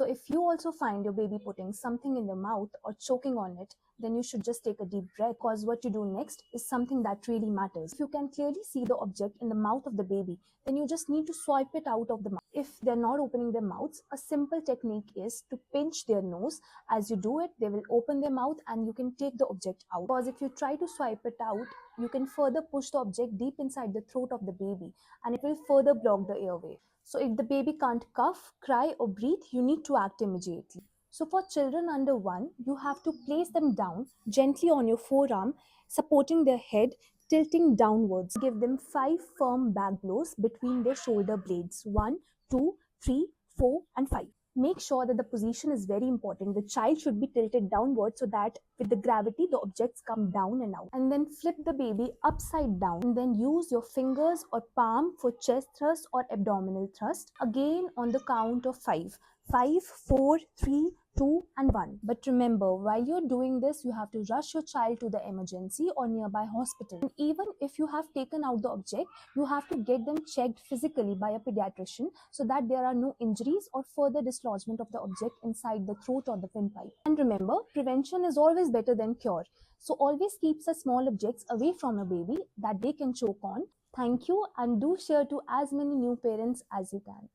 So if you also find your baby putting something in their mouth or choking on it, then you should just take a deep breath, because what you do next is something that really matters. If you can clearly see the object in the mouth of the baby, then you just need to swipe it out of the mouth. If they're not opening their mouths, a simple technique is to pinch their nose. As you do it, they will open their mouth and you can take the object out. Because if you try to swipe it out, you can further push the object deep inside the throat of the baby and it will further block the airway. So if the baby can't cough, cry or breathe, you need to act immediately. So for children under 1, you have to place them down gently on your forearm, supporting their head, tilting downwards. Give them 5 firm back blows between their shoulder blades. 1, 2, 3, 4 and 5. Make sure that the position is very important. The child should be tilted downward so that with the gravity, the objects come down and out. And then flip the baby upside down and then use your fingers or palm for chest thrust or abdominal thrust. Again on the count of 5. 5, 4, 3, 2 and 1. But remember, while you're doing this, you have to rush your child to the emergency or nearby hospital. And even if you have taken out the object, you have to get them checked physically by a pediatrician so that there are no injuries or further dislodgement of the object inside the throat or the windpipe. And remember, prevention is always better than cure. So always keep such small objects away from a baby that they can choke on. Thank you, and do share to as many new parents as you can.